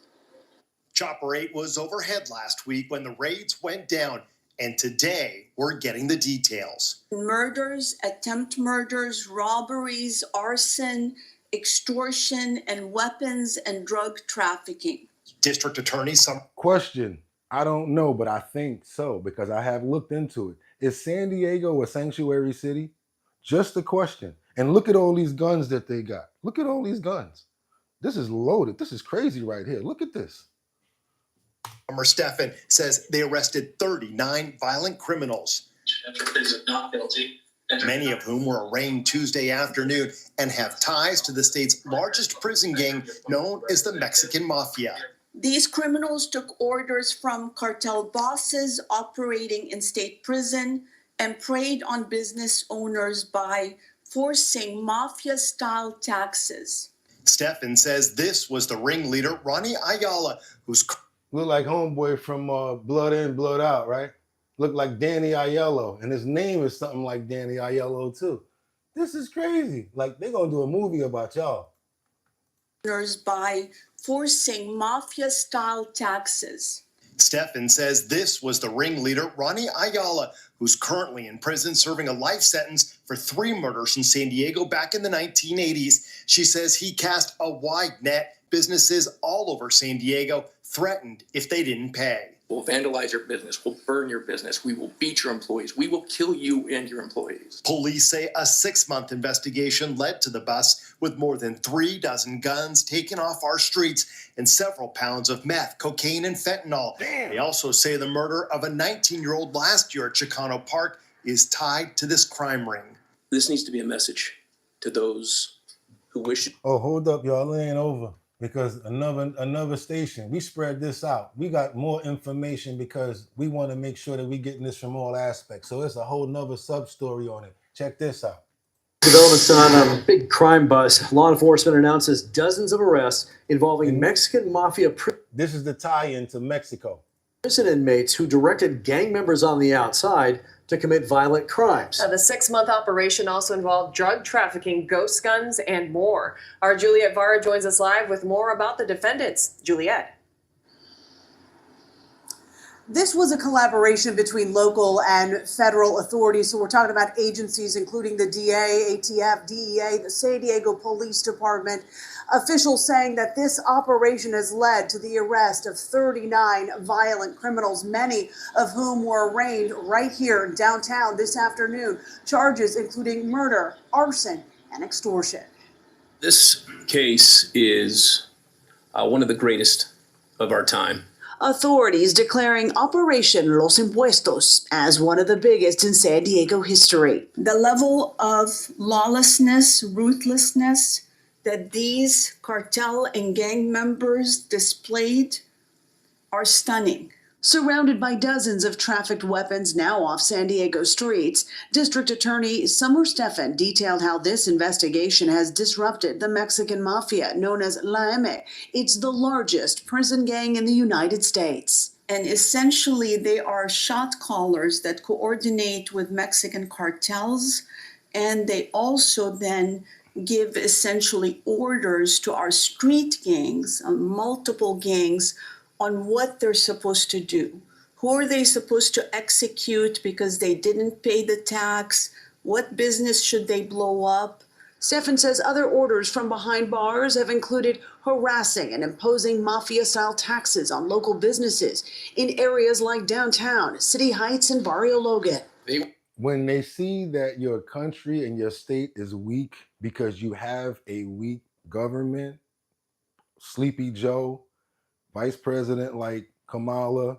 S20: Chopper 8 was overhead last week when the raids went down, and today we're getting the details.
S21: Murders, attempt murders, robberies, arson, extortion, and weapons and drug trafficking.
S20: District attorney,
S1: Question. I don't know, but I think so because I have looked into it. Is San Diego a sanctuary city? Just a question. And look at all these guns that they got. Look at all these guns. This is loaded. This is crazy right here. Look at this.
S20: Stephan says they arrested 39 violent criminals.
S22: Not guilty.
S20: Many of whom were arraigned Tuesday afternoon and have ties to the state's largest prison gang known as the Mexican Mafia.
S21: These criminals took orders from cartel bosses operating in state prison and preyed on business owners by forcing mafia-style taxes.
S20: Stephan says this was the ringleader, Ronnie Ayala, who's...
S1: Look like homeboy from Blood In, Blood Out, right? Look like Danny Aiello, and his name is something like Danny Aiello too. This is crazy. Like, they're gonna do a movie about y'all.
S21: By forcing mafia-style taxes.
S20: Stephan says this was the ringleader, Ronnie Ayala, who's currently in prison serving a life sentence for 3 murders in San Diego back in the 1980s. She says he cast a wide net. Businesses all over San Diego threatened if they didn't pay.
S22: We'll vandalize your business. We'll burn your business. We will beat your employees. We will kill you and your employees.
S20: Police say a 6-month investigation led to the bust with more than 3 dozen guns taken off our streets and several pounds of meth, cocaine, and fentanyl. Damn. They also say the murder of a 19-year-old last year at Chicano Park is tied to this crime ring.
S22: This needs to be a message to those who wish.
S1: Oh, hold up, y'all. It ain't over. Because another station, we spread this out. We got more information because we want to make sure that we getting this from all aspects. So it's a whole nother sub-story on it. Check this out.
S23: Developments on a big crime buzz. Law enforcement announces dozens of arrests involving Mexican Mafia.
S1: This is the tie-in to Mexico.
S23: Prison inmates who directed gang members on the outside to commit violent crimes.
S14: The 6-month operation also involved drug trafficking, ghost guns, and more. Our Juliet Vara joins us live with more about the defendants. Juliet.
S24: This was a collaboration between local and federal authorities. So we're talking about agencies including the DA, ATF, DEA, the San Diego Police Department. Officials saying that this operation has led to the arrest of 39 violent criminals, many of whom were arraigned right here in downtown this afternoon. Charges including murder, arson, and extortion.
S22: This case is one of the greatest of our time.
S24: Authorities declaring Operation Los Impuestos as one of the biggest in San Diego history.
S21: The level of lawlessness, ruthlessness that these cartel and gang members displayed are stunning.
S24: Surrounded by dozens of trafficked weapons now off San Diego streets, District Attorney Summer Stephan detailed how this investigation has disrupted the Mexican Mafia, known as La M. It's the largest prison gang in the United States.
S21: And essentially, they are shot callers that coordinate with Mexican cartels, and they also then give essentially orders to our street gangs, multiple gangs, on what they're supposed to do. Who are they supposed to execute because they didn't pay the tax? What business should they blow up?
S24: Stephan says other orders from behind bars have included harassing and imposing mafia-style taxes on local businesses in areas like downtown, City Heights, and Barrio Logan.
S1: When they see that your country and your state is weak because you have a weak government, Sleepy Joe, Vice President like Kamala,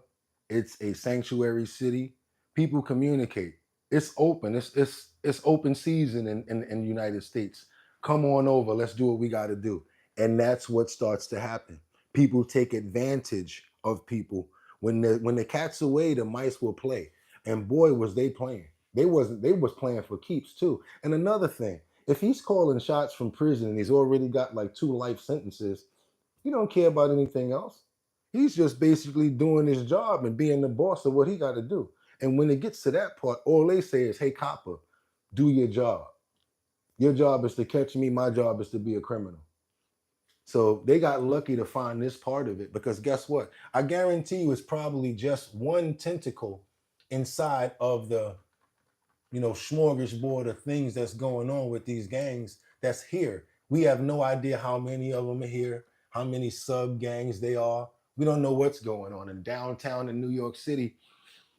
S1: it's a sanctuary city. People communicate. It's open. It's open season in the United States. Come on over. Let's do what we got to do. And that's what starts to happen. people take advantage of people. When the cat's away, the mice will play. And boy, was they playing. They was playing for keeps too. And another thing, if he's calling shots from prison and he's already got like 2 life sentences, he don't care about anything else. He's just basically doing his job and being the boss of what he got to do. And when it gets to that part, all they say is, hey, copper, do your job. Your job is to catch me. My job is to be a criminal. So they got lucky to find this part of it, because guess what? I guarantee you it's probably just one tentacle inside of the, smorgasbord of things that's going on with these gangs that's here. We have no idea how many of them are here, how many sub gangs they are. We don't know what's going on. In downtown in New York City,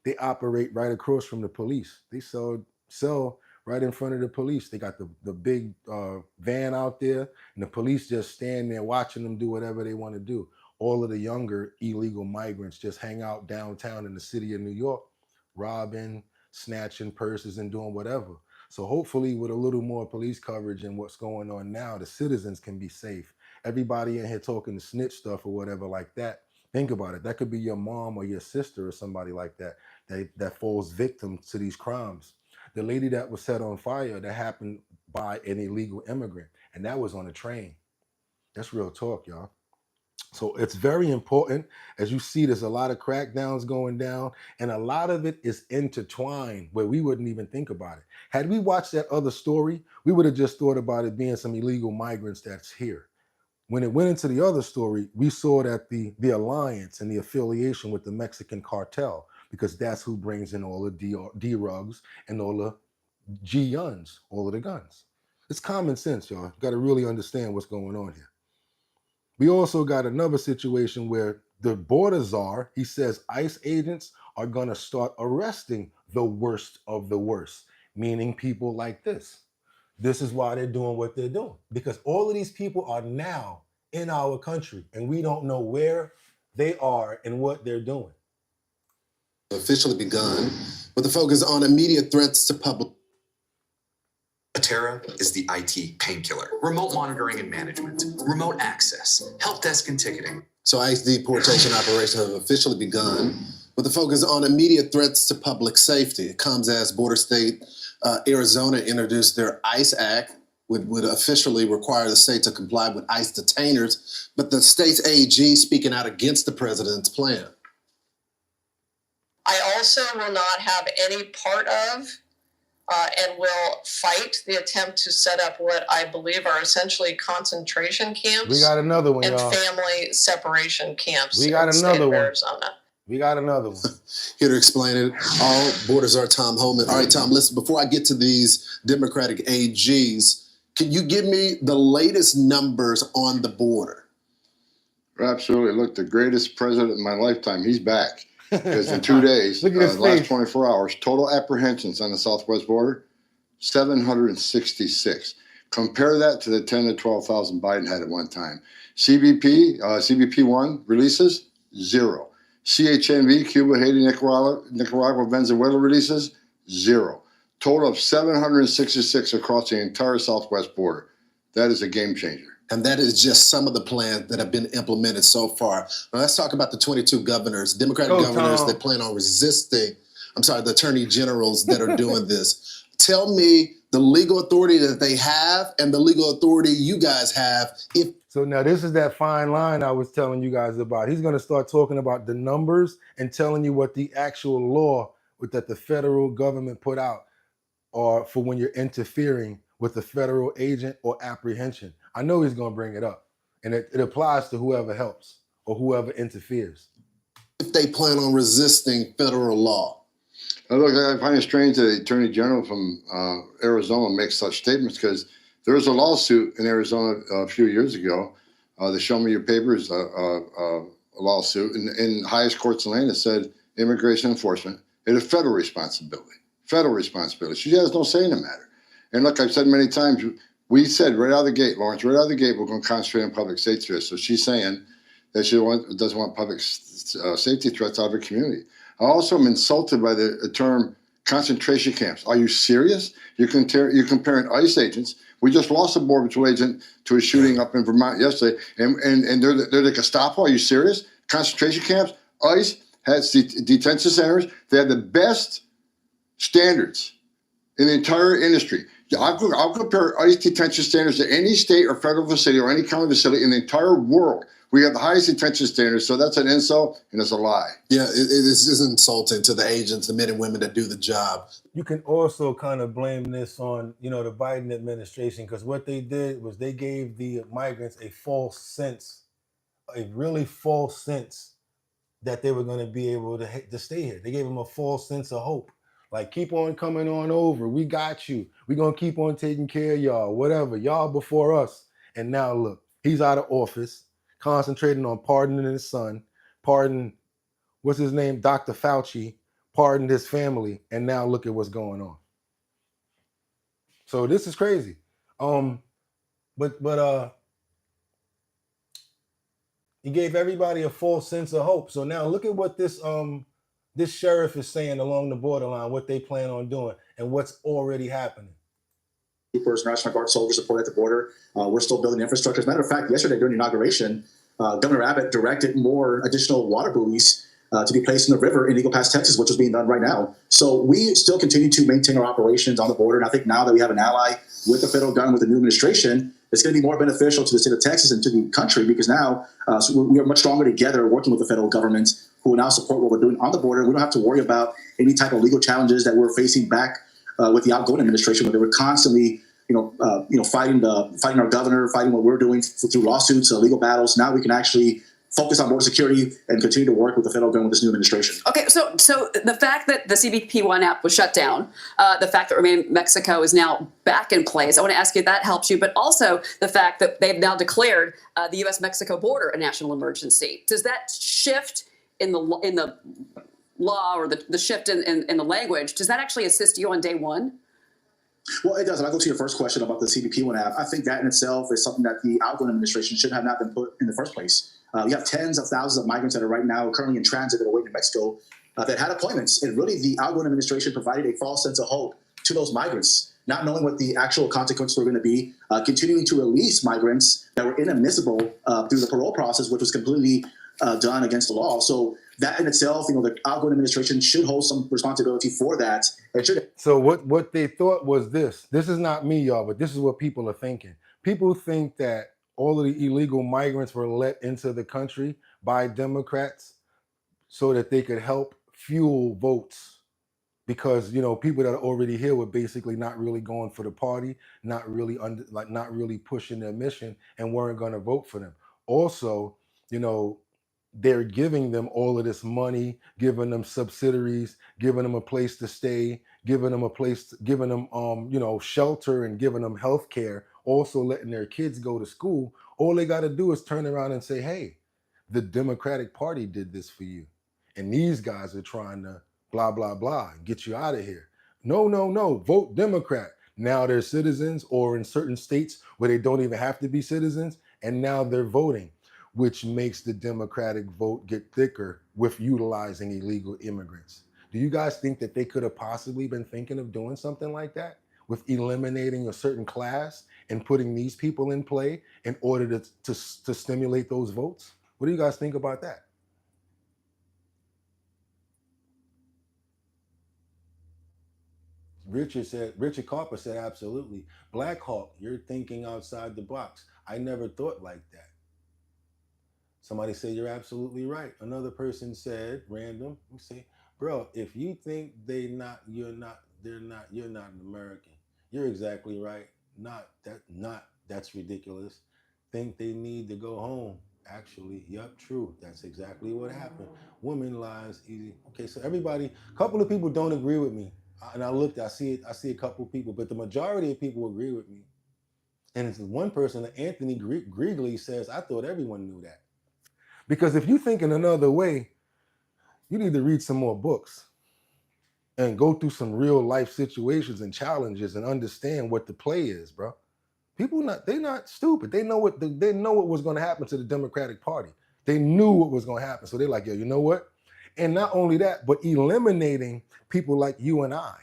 S1: they operate right across from the police. They sell right in front of the police. They got the big van out there, and the police just stand there watching them do whatever they want to do. All of the younger illegal migrants just hang out downtown in the city of New York, robbing, snatching purses, and doing whatever. So hopefully with a little more police coverage and what's going on now, the citizens can be safe. Everybody in here talking the snitch stuff or whatever like that, think about it. That could be your mom or your sister or somebody like that that falls victim to these crimes. The lady that was set on fire, that happened by an illegal immigrant, and that was on a train. That's real talk, y'all. So it's very important. As you see, there's a lot of crackdowns going down, and a lot of it is intertwined where we wouldn't even think about it. Had we watched that other story, we would have just thought about it being some illegal migrants that's here. When it went into the other story, we saw that the alliance and the affiliation with the Mexican cartel, because that's who brings in all the D-rugs and all the G-guns, all of the guns. It's common sense, y'all. You got to really understand what's going on here. We also got another situation where the border czar, he says ICE agents are going to start arresting the worst of the worst, meaning people like this. This is why they're doing what they're doing, because all of these people are now in our country, and we don't know where they are and what they're doing.
S5: Officially begun with the focus on immediate threats to public.
S6: Terra is the IT painkiller. Remote monitoring and management, remote access, help desk and ticketing.
S5: So ICE deportation operations have officially begun with the focus on immediate threats to public safety. It comes as border state Arizona introduced their ICE Act, would officially require the state to comply with ICE detainers, but the state's AG speaking out against the president's plan.
S7: I also will not have any part of and will fight the attempt to set up what I believe are essentially concentration camps.
S1: We got another one,
S7: and
S1: y'all.
S7: Family separation camps.
S1: We got
S7: in the
S1: another
S7: state of
S1: one.
S7: Arizona.
S1: We got another one.
S5: Here to explain it all, Borders are Tom Holman. All right, Tom, listen, before I get to these Democratic AGs, can you give me the latest numbers on the border?
S16: Absolutely. Look, the greatest president in my lifetime, he's back. Because in 2 days,
S1: Look at his
S16: the last
S1: face.
S16: 24 hours, total apprehensions on the southwest border, 766. Compare that to the 10 to 12,000 Biden had at one time. CBP1 releases, 0. CHMV, Cuba, Haiti, Nicaragua, Venezuela releases, 0. Total of 766 across the entire southwest border. That is a game changer.
S5: And that is just some of the plans that have been implemented so far. Now let's talk about the 22 governors, Democratic governors that plan on resisting, the attorney generals that are doing this. Tell me the legal authority that they have and the legal authority you guys have.
S1: So now this is that fine line I was telling you guys about. He's going to start talking about the numbers and telling you what the actual law that the federal government put out or for when you're interfering with a federal agent or apprehension. I know he's going to bring it up, and it applies to whoever helps or whoever interferes.
S5: If they plan on resisting federal law.
S16: Look, I find it strange that the Attorney General from Arizona makes such statements, because there was a lawsuit in Arizona a few years ago, the Show Me Your Papers lawsuit, in the highest courts in the land that said immigration enforcement is a federal responsibility. Federal responsibility. She has no say in the matter. And look, I've said many times, we said right out of the gate, Lawrence, right out of the gate, we're going to concentrate on public safety threats. So she's saying that she doesn't want public safety threats out of her community. I also am insulted by the term concentration camps. Are you serious? You're comparing ICE agents. We just lost a Border Patrol agent to a shooting up in Vermont yesterday, and they're the Gestapo. Are you serious? Concentration camps. ICE has detention centers. They have the best standards in the entire industry. I'll compare ICE detention standards to any state or federal facility or any county facility in the entire world. We have the highest detention standards, so that's an insult and it's a lie.
S5: Yeah, it's just insulting to the agents, the men and women that do the job.
S1: You can also kind of blame this on, the Biden administration, because what they did was they gave the migrants a really false sense that they were going to be able to stay here. They gave them a false sense of hope. Like, keep on coming on over. We got you. We're going to keep on taking care of y'all, whatever. Y'all before us. And now look, he's out of office, concentrating on pardoning his son, what's his name? Dr. Fauci, pardoned his family. And now look at what's going on. So this is crazy. But he gave everybody a false sense of hope. So now look at what this sheriff is saying along the borderline, what they plan on doing and what's already happening.
S3: Troopers, National Guard soldiers support at the border. We're still building infrastructure. As a matter of fact, yesterday during the inauguration, Governor Abbott directed more additional water buoys to be placed in the river in Eagle Pass, Texas, which is being done right now. So we still continue to maintain our operations on the border. And I think now that we have an ally with the federal government, with the new administration, it's going to be more beneficial to the state of Texas and to the country, because now we are much stronger together working with the federal government, who will now support what we're doing on the border. We don't have to worry about any type of legal challenges that we're facing back with the outgoing administration, where they were constantly, fighting our governor, fighting what we're doing through lawsuits, legal battles. Now we can actually focus on border security and continue to work with the federal government with this new administration.
S8: Okay, so the fact that the CBP1 app was shut down, the fact that Remain Mexico is now back in place, I want to ask you if that helps you, but also the fact that they've now declared the U.S.-Mexico border a national emergency. Does that shift in the law, or the shift in the language, does that actually assist you on day one?
S3: Well, it does. And I'll go to your first question about the CBP1 app. I think that in itself is something that the outgoing administration should have not been put in the first place. You have tens of thousands of migrants that are right now currently in transit that are waiting in Mexico that had appointments. And really, the outgoing administration provided a false sense of hope to those migrants, not knowing what the actual consequences were going to be, continuing to release migrants that were inadmissible through the parole process, which was completely done against the law. So that in itself, the outgoing administration should hold some responsibility for that.
S1: So what they thought was this is not me, y'all, but this is what people are thinking. People think that all of the illegal migrants were let into the country by Democrats so that they could help fuel votes, because people that are already here were basically not really going for the party, not really pushing their mission, and weren't going to vote for them. Also, they're giving them all of this money, giving them subsidies, giving them a place to stay, giving them shelter, and giving them health care, also letting their kids go to school. All they got to do is turn around and say, hey, the Democratic Party did this for you, and these guys are trying to blah, blah, blah, get you out of here. No, vote Democrat. Now they're citizens, or in certain states where they don't even have to be citizens, and now they're voting, which makes the Democratic vote get thicker with utilizing illegal immigrants. Do you guys think that they could have possibly been thinking of doing something like that, with eliminating a certain class and putting these people in play in order to stimulate those votes? What do you guys think about that? Richard Carper said, absolutely. Black Hawk, you're thinking outside the box. I never thought like that. Somebody said, you're absolutely right. Another person said, random, we say, bro, if you think you're not an American. You're exactly right. That's ridiculous. Think they need to go home. Actually, yep, true. That's exactly what happened. Women lies easy. Okay, so a couple of people don't agree with me. And I see a couple of people, but the majority of people agree with me. And it's one person, Anthony Griegly, says, I thought everyone knew that. Because if you think in another way, you need to read some more books and go through some real life situations and challenges and understand what the play is, bro. They're not stupid. They know what was going to happen to the Democratic Party. They knew what was going to happen. So they're like, yo, you know what? And not only that, but eliminating people like you and I.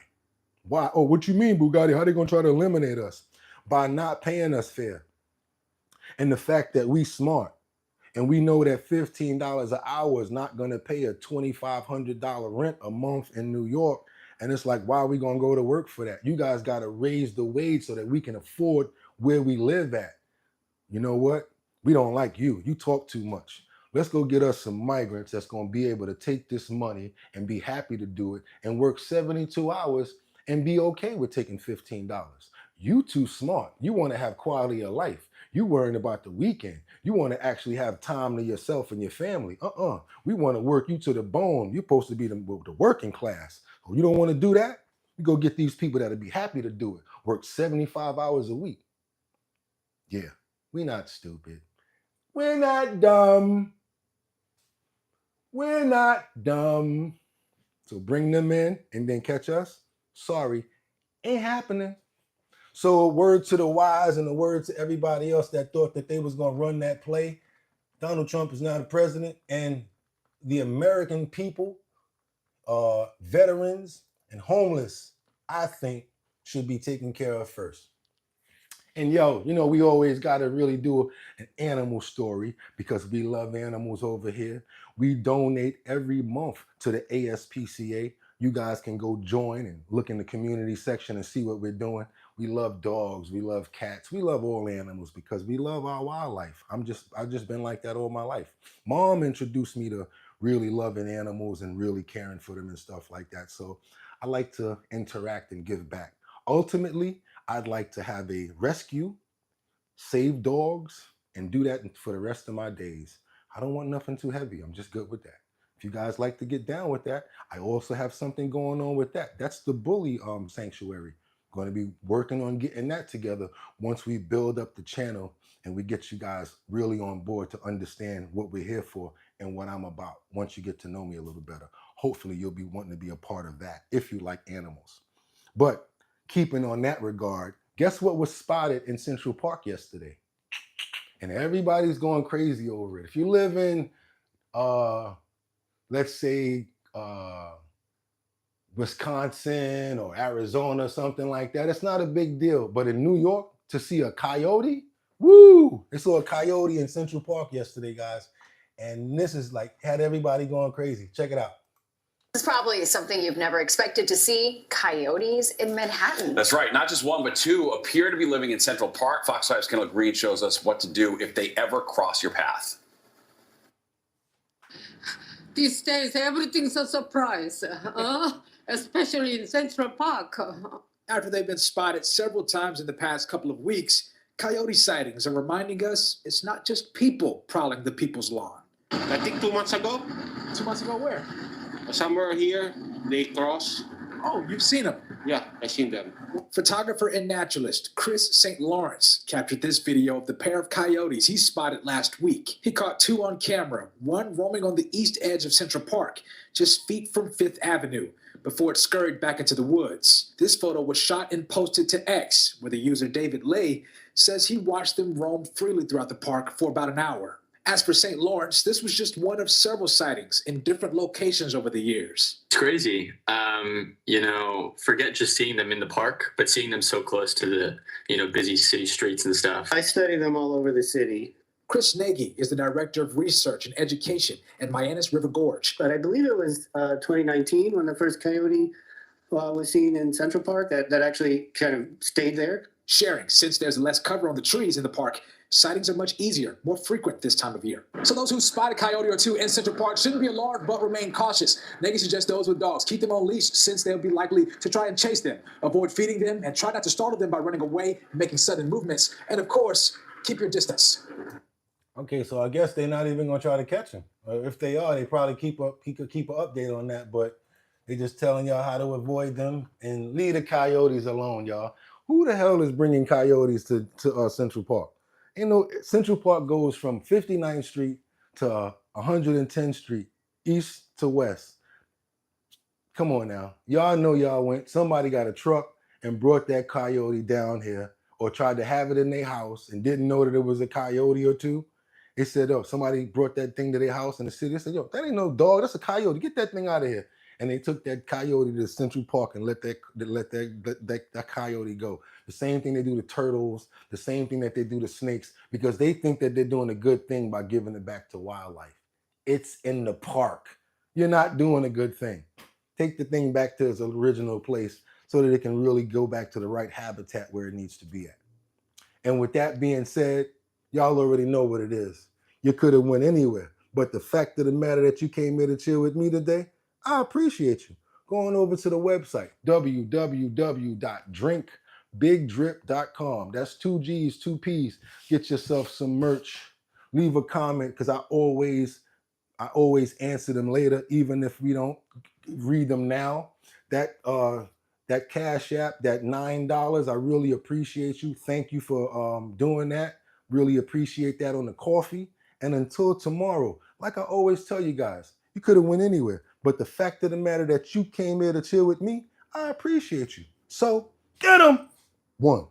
S1: Why? Oh, what you mean, Bugatti? How they gonna try to eliminate us? By not paying us fair. And the fact that we smart and we know that $15 an hour is not gonna pay a $2,500 rent a month in New York. And it's like, why are we gonna go to work for that? You guys gotta raise the wage so that we can afford where we live at. You know what? We don't like you. You talk too much. Let's go get us some migrants that's going to be able to take this money and be happy to do it and work 72 hours and be okay with taking $15. You too smart. You want to have quality of life. You worrying about the weekend. You want to actually have time to yourself and your family. We want to work you to the bone. You're supposed to be the working class. Oh, you don't want to do that? You go get these people that'll be happy to do it. Work 75 hours a week. Yeah, we're not stupid. We're not dumb. We're not dumb. So bring them in and then catch us? Sorry, ain't happening. So a word to the wise and a word to everybody else that thought that they was going to run that play. Donald Trump is now the president, and the American people, veterans and homeless, I think, should be taken care of first. And yo, you know, we always got to really do an animal story because we love animals over here. We donate every month to the ASPCA. You guys can go join and look in the community section and see what we're doing. We love dogs. We love cats. We love all animals because we love our wildlife. I've just been like that all my life. Mom introduced me to really loving animals and really caring for them and stuff like that. So I like to interact and give back. Ultimately, I'd like to have a rescue, save dogs, and do that for the rest of my days. I don't want nothing too heavy. I'm just good with that. If you guys like to get down with that, I also have something going on with that. That's the bully sanctuary. Going to be working on getting that together once we build up the channel and we get you guys really on board to understand what we're here for and what I'm about. Once you get to know me a little better, hopefully you'll be wanting to be a part of that if you like animals. But keeping on that regard, guess what was spotted in Central Park yesterday? And everybody's going crazy over it. If you live in, let's say, Wisconsin or Arizona, something like that, it's not a big deal. But in New York, to see a coyote, woo! They saw a coyote in Central Park yesterday, guys. And this is like, had everybody going crazy. Check it out.
S9: This is probably something you've never expected to see, coyotes in Manhattan.
S10: That's right. Not just one, but two appear to be living in Central Park. Fox 5's Kendall Green shows us what to do if they ever cross your path.
S11: These days, everything's a surprise, especially in Central Park.
S12: After they've been spotted several times in the past couple of weeks, coyote sightings are reminding us it's not just people prowling the people's lawn.
S25: I think 2 months ago.
S12: 2 months ago, where?
S25: Somewhere here, they cross.
S12: Oh, you've seen them?
S25: Yeah, I've seen them.
S12: Photographer and naturalist Chris St. Lawrence captured this video of the pair of coyotes he spotted last week. He caught two on camera, one roaming on the east edge of Central Park, just feet from 5th Avenue, before it scurried back into the woods. This photo was shot and posted to X, where the user David Lay says he watched them roam freely throughout the park for about an hour. As for St. Lawrence, this was just one of several sightings in different locations over the years.
S26: It's crazy. Forget just seeing them in the park, but seeing them so close to the, busy city streets and stuff.
S27: I study them all over the city.
S12: Chris Nagy is the Director of Research and Education at Mianus River Gorge.
S27: But I believe it was 2019 when the first coyote was seen in Central Park that actually kind of stayed there.
S12: Sharing, since there's less cover on the trees in the park, sightings are much easier, more frequent this time of year. So those who spot a coyote or two in Central Park shouldn't be alarmed, but remain cautious. Nagy suggests those with dogs keep them on leash since they'll be likely to try and chase them. Avoid feeding them and try not to startle them by running away, making sudden movements. And of course, keep your distance.
S1: Okay, so I guess they're not even gonna try to catch them. If they are, they probably keep an update on that, but they're just telling y'all how to avoid them and leave the coyotes alone, y'all. Who the hell is bringing coyotes to Central Park? Central Park goes from 59th Street to 110th Street, east to west. Come on now. Y'all know y'all went. Somebody got a truck and brought that coyote down here or tried to have it in their house and didn't know that it was a coyote or two. They said, oh, somebody brought that thing to their house in the city. They said, yo, that ain't no dog. That's a coyote. Get that thing out of here. And they took that coyote to Central Park and let that coyote go. The same thing they do to turtles, the same thing that they do to snakes, because they think that they're doing a good thing by giving it back to wildlife. It's in the park. You're not doing a good thing. Take the thing back to its original place so that it can really go back to the right habitat where it needs to be at. And with that being said, y'all already know what it is. You could have went anywhere, but the fact of the matter that you came here to chill with me today, I appreciate you. Going over to the website, www.drinkbigdrip.com. That's 2 G's, 2 P's. Get yourself some merch. Leave a comment, because I always answer them later, even if we don't read them now. That Cash App, that $9, I really appreciate you. Thank you for doing that. Really appreciate that on the coffee. And until tomorrow, like I always tell you guys, you could have went anywhere, but the fact of the matter that you came here to chill with me, I appreciate you. So get 'em. 1.